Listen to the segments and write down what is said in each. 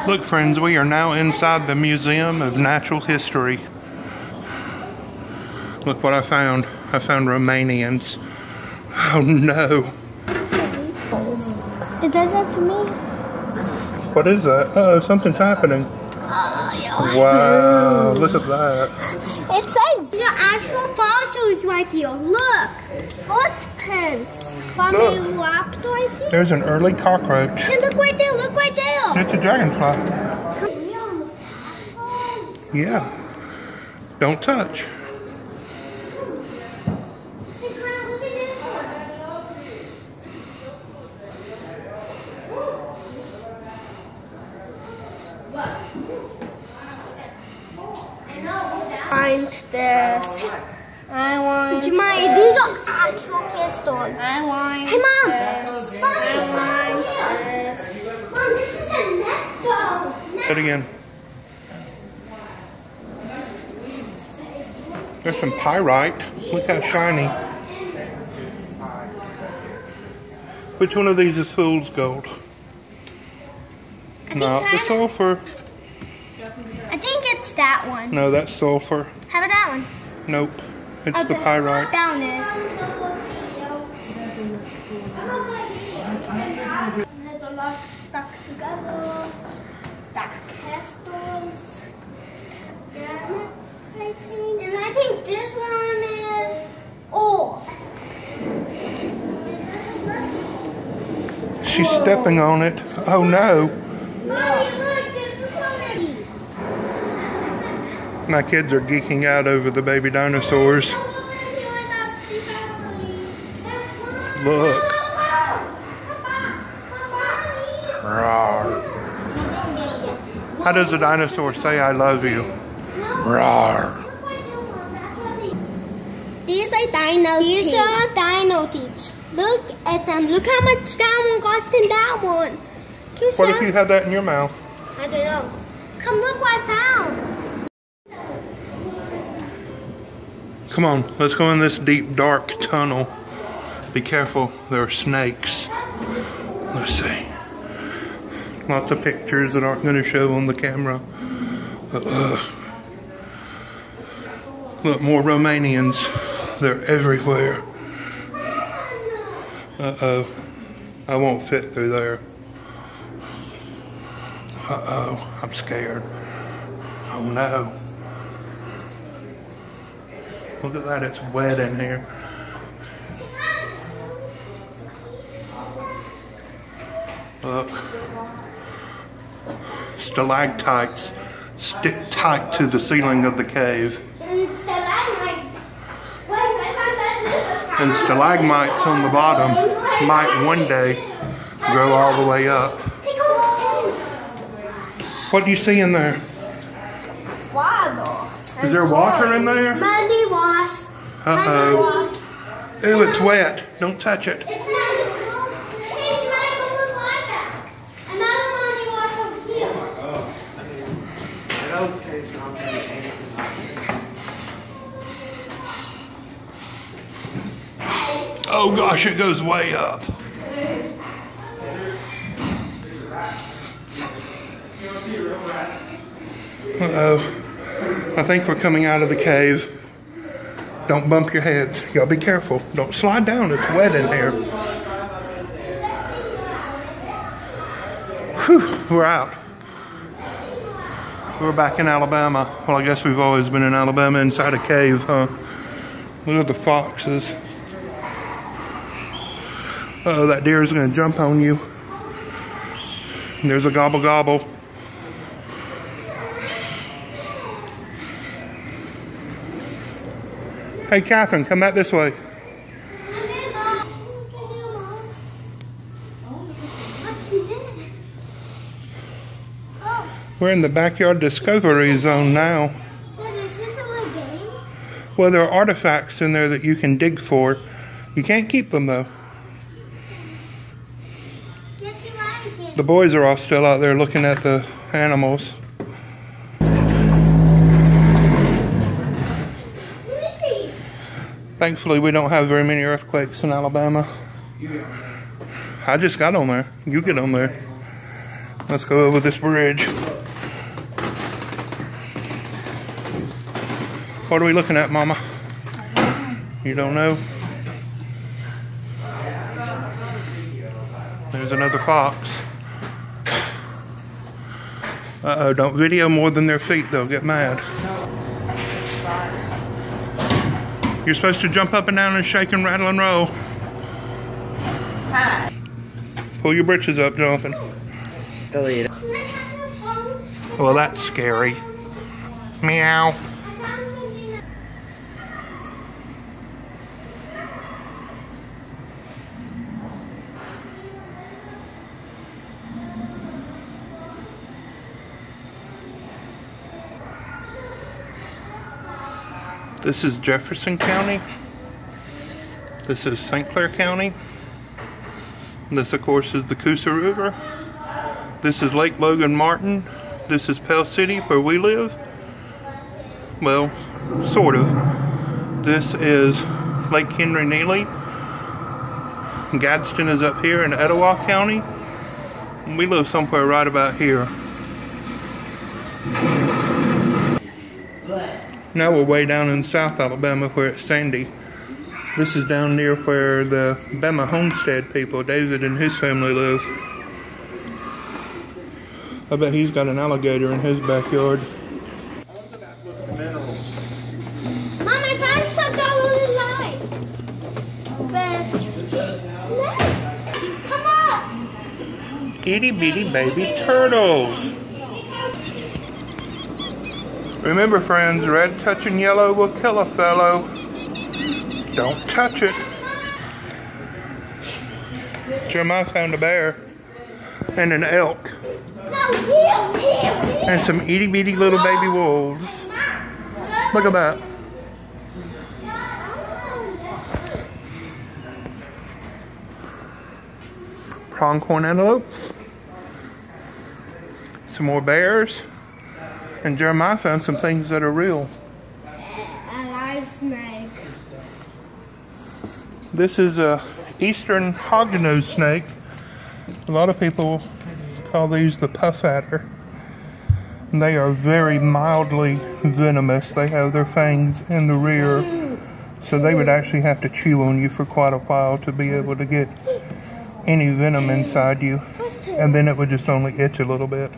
Look, friends, we are now inside the Museum of Natural History. Look what I found. I found Romanians. Oh no. It does that to me. What is that? Uh-oh, something's happening. Wow, look at that. It says the actual fossils right here. Look. Footprints from a raptor right here. There's an early cockroach. Hey, look right there, look right there. It's a dragonfly. Yeah. Don't touch. Hey, Clam, look at this one. Find this. I want Jemai, these are actual crystals. I want Hey, Mom. This. I want this. Mom, this is a neck bone. Do it again. There's some pyrite. Look how shiny. Which one of these is fool's gold? No, the sulfur. I think it's that one. No, that's sulfur. How about that one? Nope. It's the pyrite. That one is. The locks stuck together. That crystals. And I think this one is ore. She's stepping on it. Oh no. Mommy, look, this is already. My kids are geeking out over the baby dinosaurs. Look. Roar. How does a dinosaur say I love you? Roar. These are dino teeth. These are dino teeth. Look at them. Look how much that one cost in that one. What if you had that in your mouth? I don't know. Come look what I found. Come on, let's go in this deep, dark tunnel. Be careful, there are snakes. Let's see. Lots of pictures that aren't going to show on the camera. But look, more Romanians. They're everywhere. Uh-oh. I won't fit through there. Uh-oh. I'm scared. Oh no. Look at that, it's wet in here. Look. Stalactites stick tight to the ceiling of the cave. And stalagmites on the bottom might one day grow all the way up. What do you see in there? Water. Is there water in there? Money wash. Uh-oh. Ooh, it's wet. Don't touch it. It's money wash. Another money wash over here. Oh gosh, it goes way up. Uh-oh. I think we're coming out of the cave. Don't bump your heads. You gotta be careful. Don't slide down. It's wet in here. Whew, we're out. We're back in Alabama. Well, I guess we've always been in Alabama inside a cave, huh? Look at the foxes. Uh-oh, that deer is gonna jump on you. And there's a gobble gobble. Hey, Catherine, come back this way. We're in the backyard discovery zone now. Is this a little game? Well, there are artifacts in there that you can dig for. You can't keep them, though. The boys are all still out there looking at the animals. Thankfully, we don't have very many earthquakes in Alabama. I just got on there. You get on there. Let's go over this bridge. What are we looking at, Mama? You don't know? There's another fox. Uh-oh, don't video more than their feet, they'll get mad. You're supposed to jump up and down and shake and rattle and roll. Pull your britches up, Jonathan. Delete it. Well, that's scary. Meow. This is Jefferson County. This is St. Clair County. This, of course, is the Coosa River. This is Lake Logan Martin. This is Pell City, where we live. Well, sort of. This is Lake Henry Neely. Gadsden is up here in Etowah County. We live somewhere right about here. Now we're way down in South Alabama where it's sandy. This is down near where the Bama Homestead people, David and his family, live. I bet he's got an alligator in his backyard. Mom, I found something I really like. Best. Snail. Come on. Itty bitty baby turtles. Remember, friends, red touching yellow will kill a fellow. Don't touch it. Jeremiah found a bear and an elk. No, here. And some itty bitty little baby wolves. Look at that. Pronghorn antelope. Some more bears. And Jeremiah found some things that are real. A live snake. This is a eastern hognose snake. A lot of people call these the puff adder. They are very mildly venomous. They have their fangs in the rear, so they would actually have to chew on you for quite a while to be able to get any venom inside you, and then it would just only itch a little bit.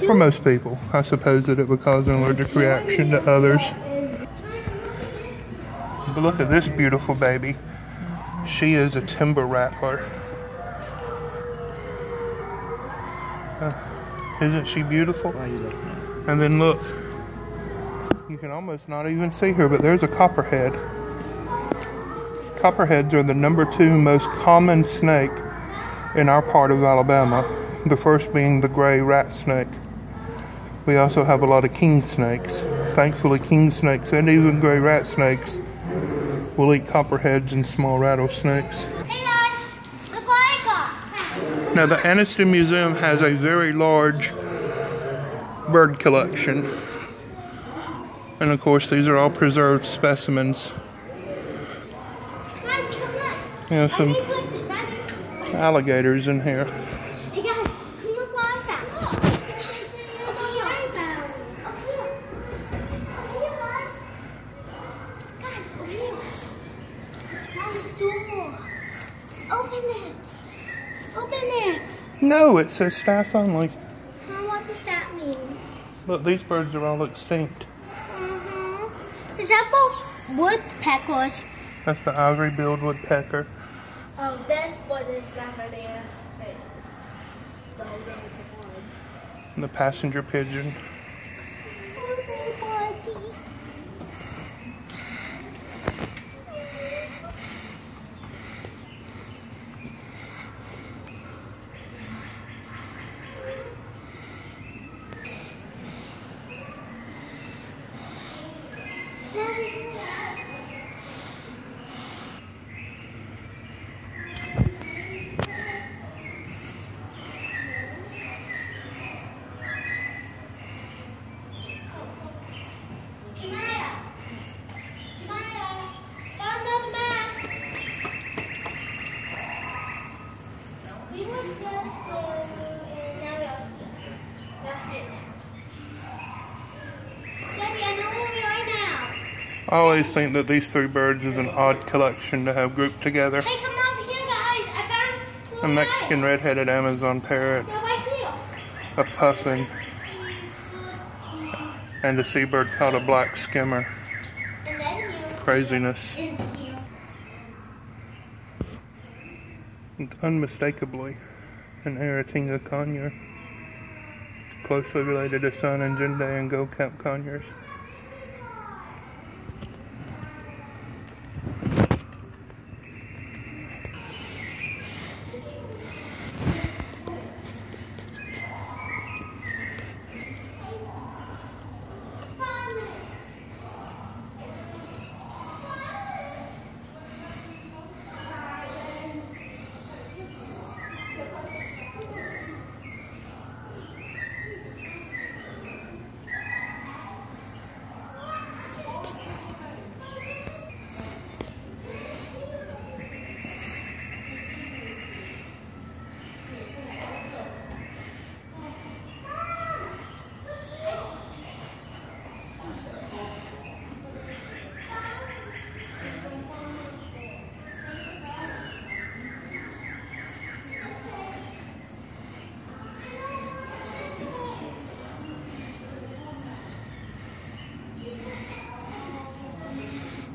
For most people, I suppose that it would cause an allergic reaction to others. But look at this beautiful baby. She is a timber rattler. Isn't she beautiful? And then look, you can almost not even see her, but there's a copperhead. Copperheads are the #2 most common snake in our part of Alabama, the first being the gray rat snake. We also have a lot of king snakes. Thankfully, king snakes and even gray rat snakes will eat copperheads and small rattlesnakes. Hey guys, look what I got. Now, the Anniston Museum has a very large bird collection. And of course, these are all preserved specimens. You know, some alligators in here. Hey guys, come look what I found. Look what I found. Up here. Up here, guys. Guys, over here. Found the door. Open it. Open it. No, it says staff only. What does that mean? Look, these birds are all extinct. Is that for woodpeckers? That's the ivory-billed woodpecker. Oh, that's what is somebody else said. And the passenger pigeon. I always think that these three birds is an odd collection to have grouped together. Hey, come over here, guys. I found A Mexican red-headed Amazon parrot, a puffin, and a seabird called a black skimmer. Craziness. It's unmistakably an Aratinga conure, closely related to sun and Jinde and gold cap conures.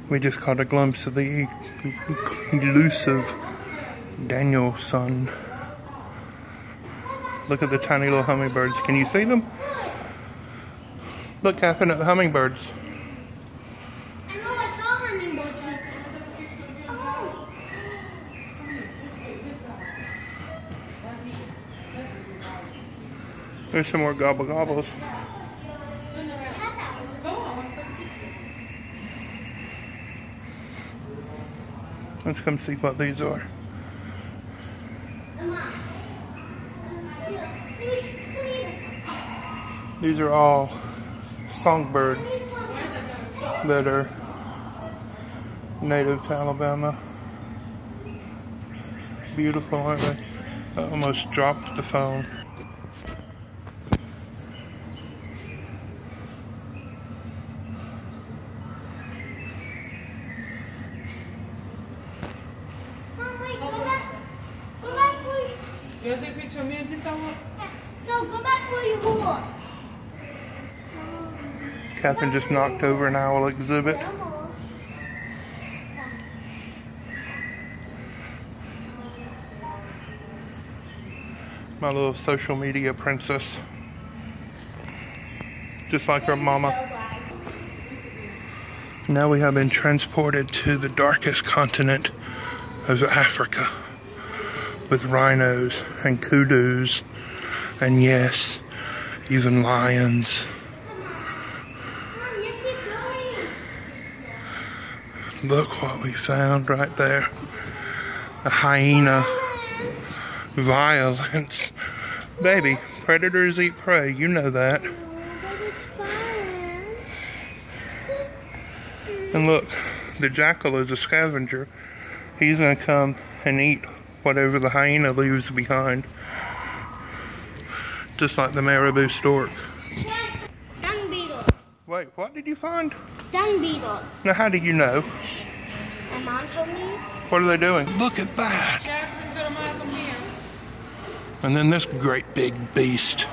We just caught a glimpse of the elusive Danielson. Look at the tiny little hummingbirds. Can you see them? Look, Catherine, at the hummingbirds. I know, I saw hummingbirds. Oh. There's some more gobble gobbles. Let's come see what these are. These are all songbirds that are native to Alabama. Beautiful, aren't they? I almost dropped the phone. No, go back where you were. Catherine just knocked over an owl exhibit. My little social media princess. Just like her mama. Now we have been transported to the darkest continent of Africa, with rhinos and kudus, and yes, even lions. Look what we found right there. A hyena. Violence. Baby, predators eat prey, you know that. And look, the jackal is a scavenger. He's gonna come and eat whatever the hyena leaves behind. Just like the marabou stork. Dung beetle. Wait, what did you find? Dung beetle. Now how do you know? My mom told me. What are they doing? Look at that! And then this great big beast.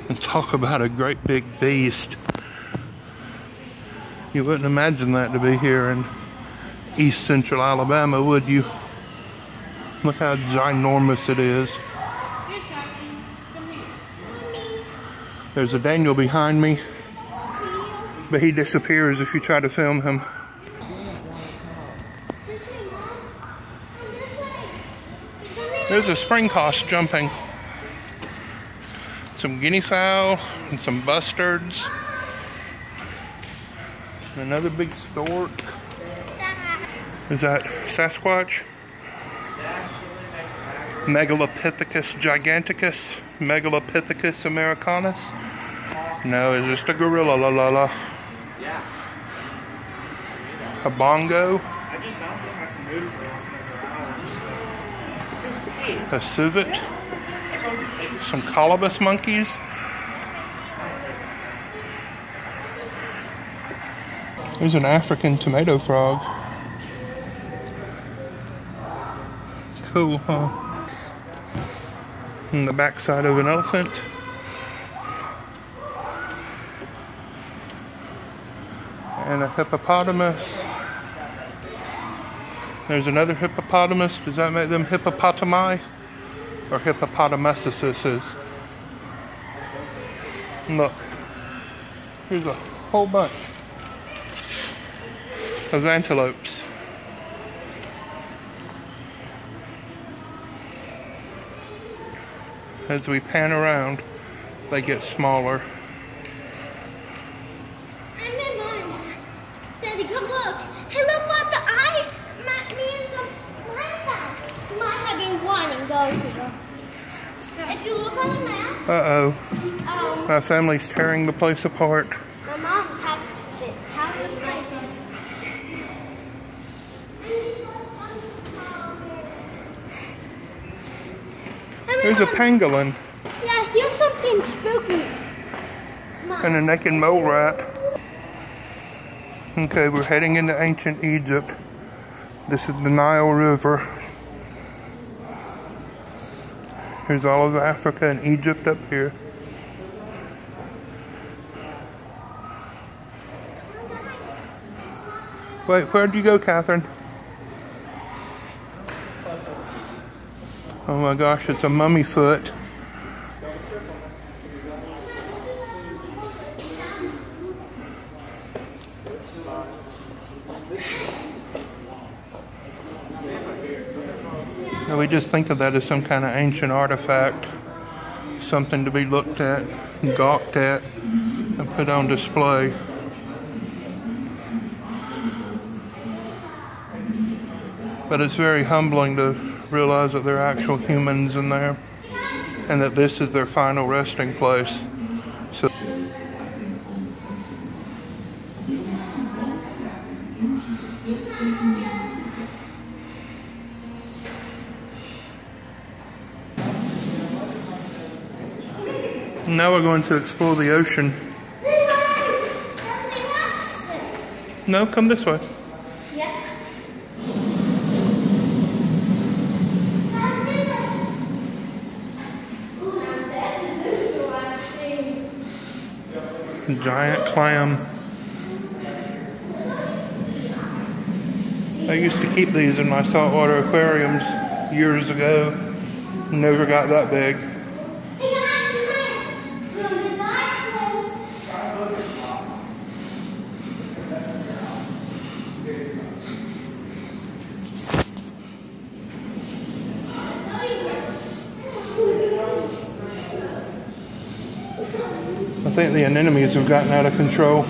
And talk about a great big beast. You wouldn't imagine that to be here in East Central Alabama, would you? Look how ginormous it is. There's a Daniel behind me, but he disappears if you try to film him. There's a spring hoss jumping. Some guinea fowl and some bustards. And another big stork. Is that Sasquatch? Megalopithecus giganticus? Megalopithecus americanus? No, it's just a gorilla, la la la. A bongo? A civet? Some colobus monkeys? There's an African tomato frog. Cool, huh? And the backside of an elephant. And a hippopotamus. There's another hippopotamus. Does that make them hippopotami? Or hippopotamuses? Look. Here's a whole bunch of antelopes. As we pan around, they get smaller. Daddy, come look. Hey, look what the eye. Me and the might have been wanting go here. If you look on the map. Uh-oh. My family's tearing the place apart. My mom touched it. There's a pangolin. Yeah, here's something spooky. And a naked mole rat. Okay, we're heading into ancient Egypt. This is the Nile River. Here's all of Africa and Egypt up here. Wait, where'd you go, Catherine? Oh my gosh, it's a mummy foot. Now we just think of that as some kind of ancient artifact. Something to be looked at, gawked at, and put on display. But it's very humbling to realize that there are actual humans in there and that this is their final resting place. So now we're going to explore the ocean. No, come this way. Giant clam. I used to keep these in my saltwater aquariums years ago. Never got that big. I think the anemones have gotten out of control.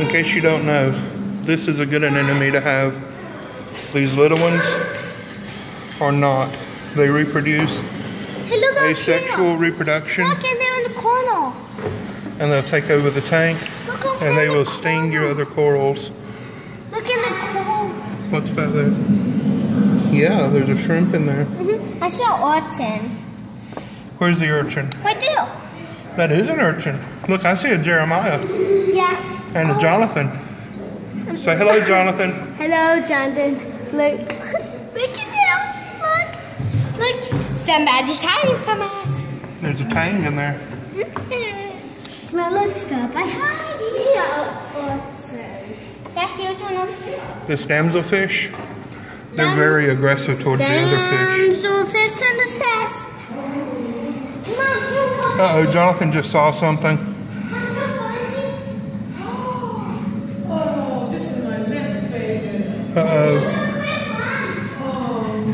In case you don't know, this is a good anemone to have. These little ones are not. They reproduce asexual reproduction. Look, and they're in the corner. And they'll take over the tank, and they will sting your other corals. Look in the corner. What's back there? Yeah, there's a shrimp in there. I see an urchin. Where's the urchin? Right there. That is an urchin. Look, I see a Jeremiah. Yeah. And a Jonathan. Say hello, Jonathan. Hello, Jonathan. Look. Look at him. Look. Look. Somebody's hiding from us. There's a tang in there. Well, look, stop. I hide here. Yeah, here's one of them. This damselfish, they're very aggressive towards the other fish. Damselfish in the stairs. Uh-oh, Jonathan just saw something. Uh-oh.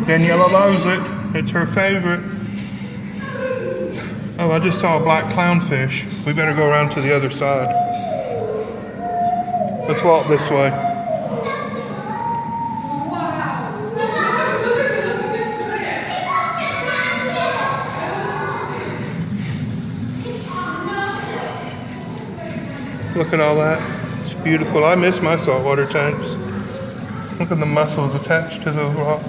Daniela loves it. It's her favorite. Oh, I just saw a black clownfish. We better go around to the other side. Let's walk this way. Look at all that. It's beautiful. I miss my saltwater tanks. Look at the mussels attached to the rock.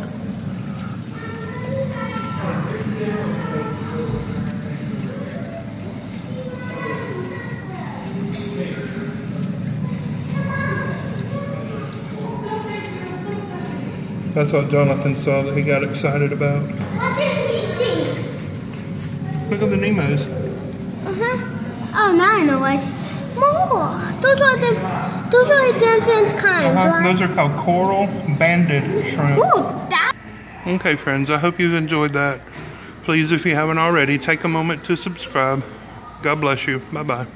That's what Jonathan saw that he got excited about. What did he see? Look at the Nemos. Oh, now I know what. More. Those are different kinds, right? Those are called coral banded shrimp. Ooh, that. Okay, friends, I hope you've enjoyed that. Please, if you haven't already, take a moment to subscribe. God bless you. Bye-bye.